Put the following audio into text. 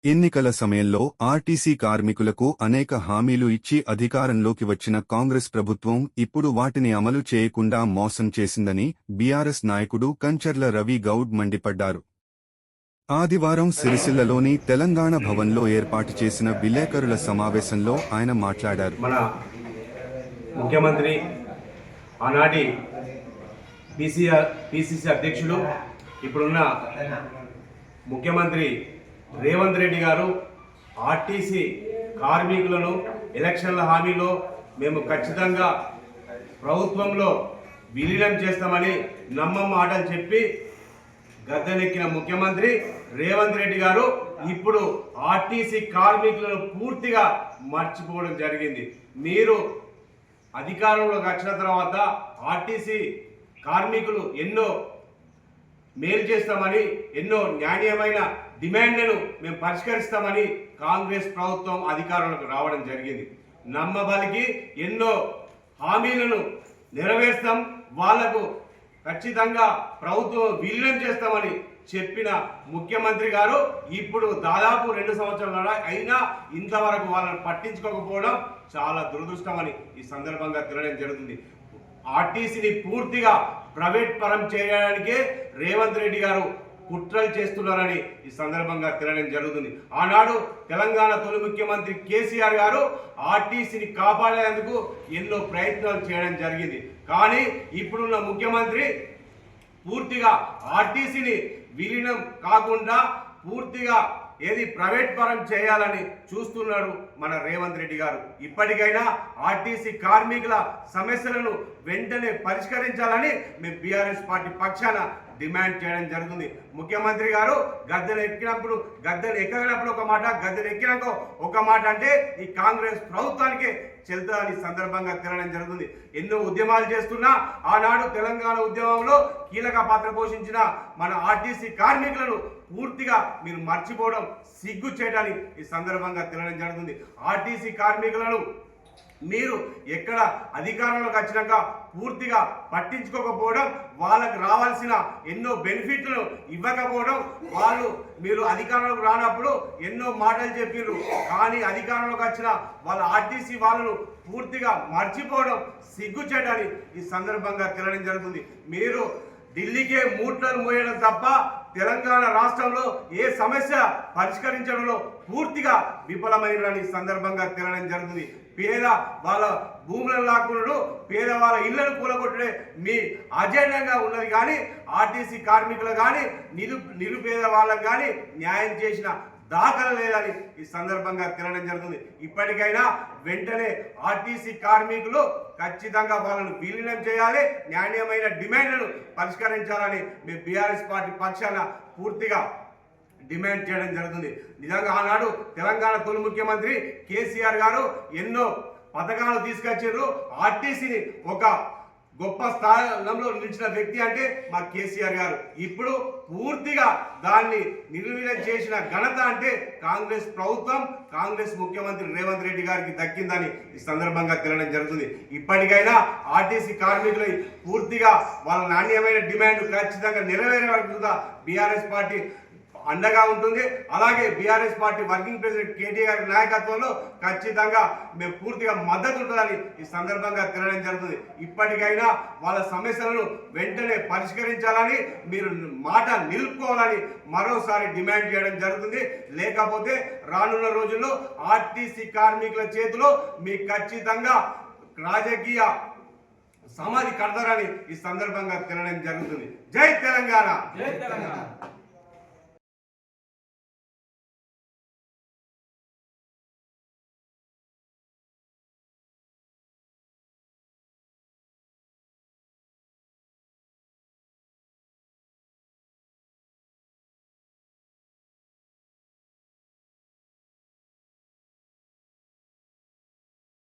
ఎన్నికల సమయంలో ఆర్టీసీ కార్మికులకు అనేక హామీలు ఇచ్చి అధికారంలోకి వచ్చిన కాంగ్రెస్ ప్రభుత్వం ఇప్పుడు వాటిని అమలు చేయకుండా మోసం చేసిందని బీఆర్ఎస్ నాయకుడు కంచర్ల రవి గౌడ్ మండిపడ్డారు. ఆదివారం సిరిసిల్లలోని తెలంగాణ భవన్లో ఏర్పాటు చేసిన విలేకరుల సమావేశంలో ఆయన మాట్లాడారు. మన ముఖ్యమంత్రి ఆనాటి పిసిసి అధ్యక్షులు ఇప్పుడున్న ముఖ్యమంత్రి రేవంత్ రెడ్డి గారు ఆర్టీసీ కార్మికులను ఎలక్షన్ల హామీలో మేము ఖచ్చితంగా ప్రభుత్వంలో విలీనం చేస్తామని మాటలు చెప్పి గద్దెనెక్కిన ముఖ్యమంత్రి రేవంత్ రెడ్డి గారు ఇప్పుడు ఆర్టీసీ కార్మికులను పూర్తిగా మర్చిపోవడం జరిగింది. మీరు అధికారంలోకి వచ్చిన తర్వాత ఆర్టీసీ కార్మికులు ఎన్నో మేలు చేస్తామని, ఎన్నో న్యాయమైన డిమాండ్లను మేము పరిష్కరిస్తామని కాంగ్రెస్ ప్రభుత్వం అధికారంలోకి రావడం జరిగింది. నమ్మబలికి ఎన్నో హామీలను నెరవేర్స్తాం, వాళ్లకు ఖచ్చితంగా ప్రభుత్వం విలీనం చేస్తామని చెప్పిన ముఖ్యమంత్రి గారు ఇప్పుడు దాదాపు 2 సంవత్సరాల అయినా ఇంతవరకు వాళ్ళని పట్టించుకోకపోవడం చాలా దురదృష్టమని ఈ సందర్భంగా తెలియడం జరుగుతుంది. ఆర్టీసీని పూర్తిగా ప్రైవేట్ పరం చేయడానికే రేవంత్ రెడ్డి గారు కుట్రలు చేస్తున్నారని ఈ సందర్భంగా తెలియడం జరుగుతుంది. ఆనాడు తెలంగాణ తొలి ముఖ్యమంత్రి కేసీఆర్ గారు ఆర్టీసీని కాపాడేందుకు ఎన్నో ప్రయత్నాలు చేయడం జరిగింది. కానీ ఇప్పుడున్న ముఖ్యమంత్రి పూర్తిగా ఆర్టీసీని విలీనం కాకుండా పూర్తిగా ప్రైవేట్ పరం చేయాలని చూస్తున్నాడు మన రేవంత్ రెడ్డి గారు. ఇప్పటికైనా ఆర్టీసీ కార్మికుల సమస్యలను వెంటనే పరిష్కరించాలని మేము బీఆర్ఎస్ పార్టీ పక్షాన డిమాండ్ చేయడం జరుగుతుంది. ముఖ్యమంత్రి గారు గద్దెను ఎక్కనప్పుడు ఒక మాట, గద్దెను ఎక్కినాక ఒక మాట అంటే ఈ కాంగ్రెస్ ప్రభుత్వానికే చెల్తుందని సందర్భంగా తెలడం జరుగుతుంది. ఎన్నో ఉద్యమాలు చేస్తున్నా ఆనాడు తెలంగాణ ఉద్యమంలో కీలక పాత్ర పోషించిన మన ఆర్టీసీ కార్మికులను పూర్తిగా మీరు మర్చిపోవడం సిగ్గు చేయడానికి ఈ సందర్భంగా తెలడం జరుగుతుంది. ఆర్టీసీ కార్మికులను మీరు ఎక్కడ అధికారంలోకి వచ్చినాక పూర్తిగా పట్టించుకోకపోవడం, వాళ్ళకి రావాల్సిన ఎన్నో బెనిఫిట్లు ఇవ్వకపోవడం, మీరు అధికారంలోకి రానప్పుడు ఎన్నో మాటలు చెప్పిర్రు, కానీ అధికారంలోకి వచ్చిన వాళ్ళ ఆర్టీసీ వాళ్ళను పూర్తిగా మర్చిపోవడం సిగ్గు చేయడానికి ఈ సందర్భంగా తెలడం జరుగుతుంది. మీరు ఢిల్లీకే మూటలు మోయడం తప్ప తెలంగాణ రాష్ట్రంలో ఏ సమస్య పరిష్కరించడంలో పూర్తిగా విఫలమైనని సందర్భంగా తెలడం జరుగుతుంది. పేద వాళ్ళ భూములను లాక్కున్నాడు, పేద వాళ్ళ ఇళ్లను కూలగొట్టడే మీ అజెండాగా ఉన్నది. కానీ ఆర్టీసీ కార్మికులు కానీ నిరుపేద వాళ్ళకు కానీ న్యాయం చేసిన దాఖలు లేదని ఈ సందర్భంగా తెలడం జరుగుతుంది. ఇప్పటికైనా వెంటనే ఆర్టీసీ కార్మికులు ఖచ్చితంగా వాళ్ళను విలీనం చేయాలి, న్యాయమైన డిమాండ్లను పరిష్కరించాలని మేము బీఆర్ఎస్ పార్టీ పక్షాన పూర్తిగా డిమాండ్ చేయడం జరుగుతుంది. నిజంగా ఆనాడు తెలంగాణ తొలి ముఖ్యమంత్రి కేసీఆర్ గారు ఎన్నో పథకాలు తీసుకొచ్చారు. ఆర్టీసీని ఒక గొప్ప స్థానంలో నిలిచిన వ్యక్తి అంటే మా కేసీఆర్ గారు. ఇప్పుడు పూర్తిగా దాన్ని నిర్వీర్యం చేసిన ఘనత అంటే కాంగ్రెస్ ప్రభుత్వం, కాంగ్రెస్ ముఖ్యమంత్రి రేవంత్ రెడ్డి గారికి దక్కిందని ఈ సందర్భంగా తెలడం జరుగుతుంది. ఇప్పటికైనా ఆర్టీసీ కార్మికులు పూర్తిగా వాళ్ళ నాణ్యమైన డిమాండ్ ఖచ్చితంగా నెరవేరేలా బీఆర్ఎస్ పార్టీ అండగా ఉంటుంది. అలాగే BRS party working president KTR గారి నాయకత్వంలో ఖచ్చితంగా మేము పూర్తిగా మద్దతు ఉంటుందని ఈ సందర్భంగా తెలడం జరుగుతుంది. ఇప్పటికైనా వాళ్ళ సమస్యలను వెంటనే పరిష్కరించాలని, మీరు మాట నిలుపుకోవాలని మరోసారి డిమాండ్ చేయడం జరుగుతుంది. లేకపోతే రానున్న రోజుల్లో ఆర్టీసీ కార్మికుల చేతిలో మీ ఖచ్చితంగా రాజకీయ సమాధి కడతారని ఈ సందర్భంగా తెలడం జరుగుతుంది. జై తెలంగాణ.